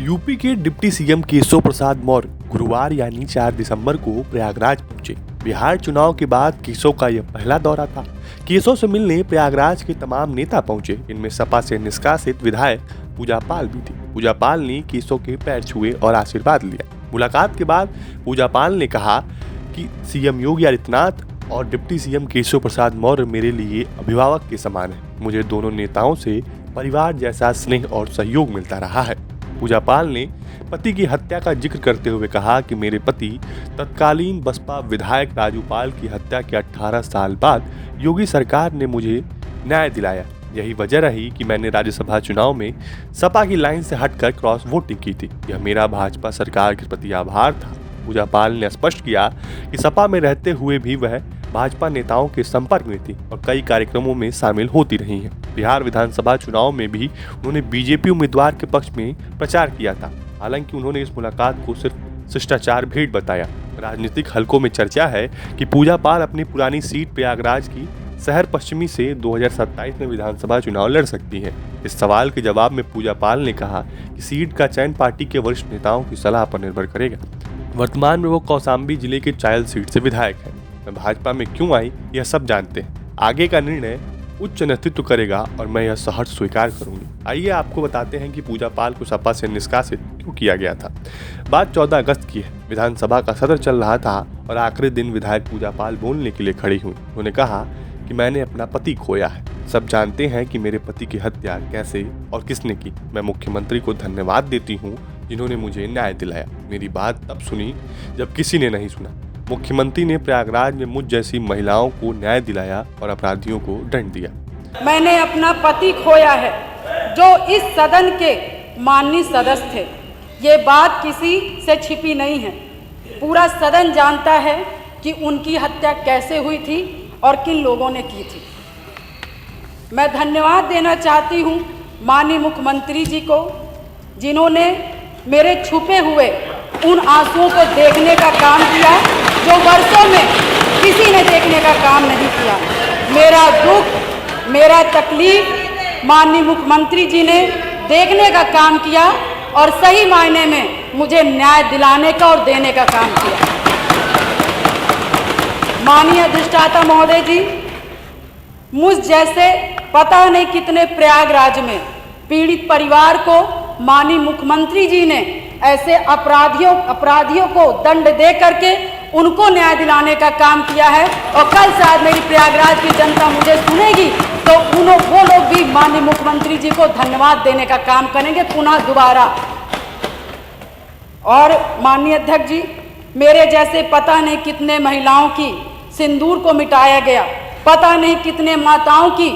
UP के deputy CM Keshav Prasad Maurya गुरुवार यानी 4 दिसंबर को प्रयागराज पहुंचे। बिहार चुनाव के बाद केशव का यह पहला दौरा था। केशव से मिलने प्रयागराज के तमाम नेता पहुंचे। इनमें सपा से निष्कासित विधायक पूजा पाल भी थी। पूजा पाल ने केशव के पैर छुए और आशीर्वाद लिया। मुलाकात के बाद पूजा पाल ने कहा कि सीएम योगी आदित्यनाथ और डिप्टी सीएम केशव प्रसाद मौर्य मेरे लिए अभिभावक के समान है। मुझे दोनों नेताओं से परिवार जैसा स्नेह और सहयोग मिलता रहा है। पूजा पाल ने पति की हत्या का जिक्र करते हुए कहा कि मेरे पति तत्कालीन बसपा विधायक राजू पाल की हत्या के 18 साल बाद योगी सरकार ने मुझे न्याय दिलाया। यही वजह रही कि मैंने राज्यसभा चुनाव में सपा की लाइन से हटकर क्रॉस वोटिंग की थी। यह मेरा भाजपा सरकार के प्रति आभार था। पूजा पाल ने स्पष्ट किया कि सपा में रहते हुए भी वह भाजपा नेताओं के संपर्क में थी और कई कार्यक्रमों में शामिल होती रही हैं। बिहार विधानसभा चुनाव में भी उन्होंने बीजेपी उम्मीदवार के पक्ष में प्रचार किया था। हालांकि उन्होंने इस मुलाकात को सिर्फ शिष्टाचार भेंट बताया। राजनीतिक हलकों में चर्चा है कि पूजा पाल अपनी पुरानी सीट प्रयागराज की शहर पश्चिमी से 2027 में विधानसभा चुनाव लड़ सकती है। इस सवाल के जवाब में पूजा पाल ने कहा कि सीट का चयन पार्टी के वरिष्ठ नेताओं की सलाह पर निर्भर करेगा। वर्तमान में वो कौशाम्बी जिले के चायल सीट से विधायक है। मैं भाजपा में क्यों आई यह सब जानते हैं। आगे का निर्णय उच्च नेतृत्व करेगा और मैं यह सहर्ष स्वीकार करूंगी। आइए आपको बताते हैं कि पूजा पाल को सपा से निष्कासित क्यों किया गया था। बात 14 अगस्त की है। विधानसभा का सत्र चल रहा था और आखिरी दिन विधायक पूजा पाल बोलने के लिए खड़ी हुई। उन्होंने कहा कि मैंने अपना पति खोया है। सब जानते हैं कि मेरे पति की हत्या कैसे और किसने की। मैं मुख्यमंत्री को धन्यवाद देती हूँ जिन्होंने मुझे न्याय दिलाया। मेरी बात तब सुनी जब किसी ने नहीं सुना। मुख्यमंत्री ने प्रयागराज में मुझ जैसी महिलाओं को न्याय दिलाया और अपराधियों को दंड दिया। मैंने अपना पति खोया है जो इस सदन के माननीय सदस्य थे। ये बात किसी से छिपी नहीं है। पूरा सदन जानता है कि उनकी हत्या कैसे हुई थी और किन लोगों ने की थी। मैं धन्यवाद देना चाहती हूँ माननीय मुख्यमंत्री जी को जिन्होंने मेरे छुपे हुए उन आंसुओं को देखने का काम किया जो वर्षों में किसी ने देखने का काम नहीं किया। मेरा दुख, मेरा तकलीफ माननीय मुख्यमंत्री जी ने देखने का काम किया और सही मायने में मुझे न्याय दिलाने का और देने का काम किया। माननीय अधिष्ठाता महोदय जी, मुझ जैसे पता नहीं कितने प्रयागराज में पीड़ित परिवार को माननीय मुख्यमंत्री जी ने ऐसे अपराधियों को दंड दे करके उनको न्याय दिलाने का काम किया है। और कल शायद मेरी प्रयागराज की जनता मुझे सुनेगी तो वो लोग भी माननीय मुख्यमंत्री जी को धन्यवाद देने का काम करेंगे पुनः दोबारा। और माननीय अध्यक्ष जी, मेरे जैसे पता नहीं कितने महिलाओं की सिंदूर को मिटाया गया, पता नहीं कितने माताओं की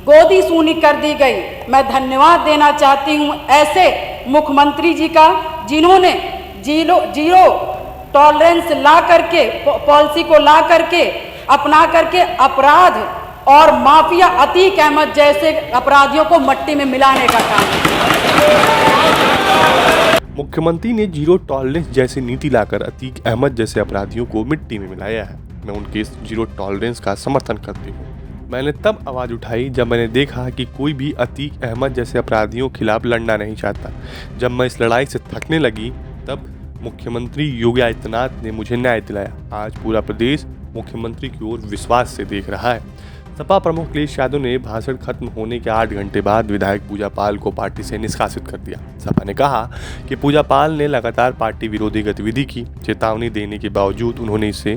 गोदी सूनी कर दी गई। मैं धन्यवाद देना चाहती हूँ ऐसे मुख्यमंत्री जी का जिन्होंने जीरो टॉलरेंस ला करके पॉलिसी को ला करके अपना करके अपराध और माफिया अतीक अहमद जैसे अपराधियों को मट्टी में मिलाने का काम किया। मुख्यमंत्री ने जीरो टॉलरेंस जैसी नीति लाकर अतीक अहमद जैसे अपराधियों को मिट्टी में मिलाया है। मैं उनके इस जीरो टॉलरेंस का समर्थन करती हूँ। मैंने तब आवाज़ उठाई जब मैंने देखा कि कोई भी अतीक अहमद जैसे अपराधियों के खिलाफ लड़ना नहीं चाहता। जब मैं इस लड़ाई से थकने लगी तब मुख्यमंत्री योगी आदित्यनाथ ने मुझे न्याय दिलाया। आज पूरा प्रदेश मुख्यमंत्री की ओर विश्वास से देख रहा है। सपा प्रमुख अखिलेश यादव ने भाषण खत्म होने के 8 घंटे बाद विधायक पूजा पाल को पार्टी से निष्कासित कर दिया। सपा ने कहा कि पूजा पाल ने लगातार पार्टी विरोधी गतिविधि की। चेतावनी देने के बावजूद उन्होंने इसे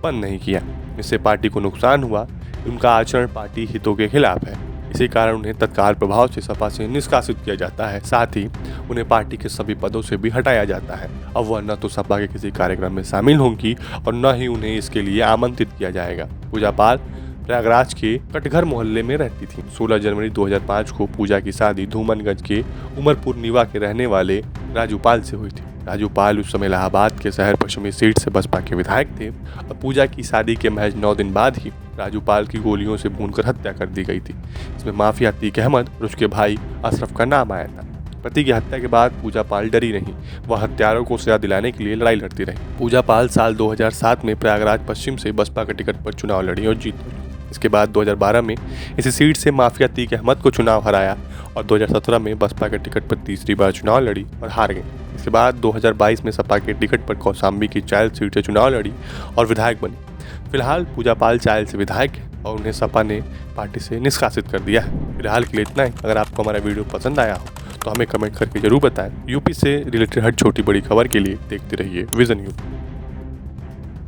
बंद नहीं किया। इससे पार्टी को नुकसान हुआ। उनका आचरण पार्टी हितों के खिलाफ है। इसी कारण उन्हें तत्काल प्रभाव से सपा से निष्कासित किया जाता है। साथ ही उन्हें पार्टी के सभी पदों से भी हटाया जाता है। अब वह न तो सपा के किसी कार्यक्रम में शामिल होंगी और न ही उन्हें इसके लिए आमंत्रित किया जाएगा। पूजा पाल प्रयागराज के कटघर मोहल्ले में रहती थी। 16 जनवरी 2005 को पूजा की शादी धूमनगंज के उमरपुर नीवा के रहने वाले राजू पाल से हुई थी। राजू पाल उस समय इलाहाबाद के शहर पश्चिमी सीट से बसपा के विधायक थे और पूजा की शादी के महज 9 दिन बाद ही राजू पाल की गोलियों से भूनकर हत्या कर दी गई थी। इसमें माफिया अतीक अहमद और उसके भाई अशरफ का नाम आया था। पति की हत्या के बाद पूजा पाल डरी नहीं। वह हत्यारों को सजा दिलाने के लिए लड़ाई लड़ती रही। पूजा पाल साल 2007 में प्रयागराज पश्चिम से बसपा के टिकट पर चुनाव लड़ी और जीत। इसके बाद 2012 में इसी सीट से माफिया अतीक अहमद को चुनाव हराया और 2017 में बसपा के टिकट पर तीसरी बार चुनाव लड़ी और हार गई। इसके बाद 2022 में सपा के टिकट पर कौशाम्बी की चायल सीट से चुनाव लड़ी और विधायक बनी। फिलहाल पूजा पाल चायल से विधायक है और उन्हें सपा ने पार्टी से निष्कासित कर दिया है। फिलहाल के लिए इतना ही। अगर आपको हमारा वीडियो पसंद आया हो तो हमें कमेंट करके जरूर बताएं। यूपी से रिलेटेड हर छोटी बड़ी खबर के लिए देखते रहिए विजन यूपी।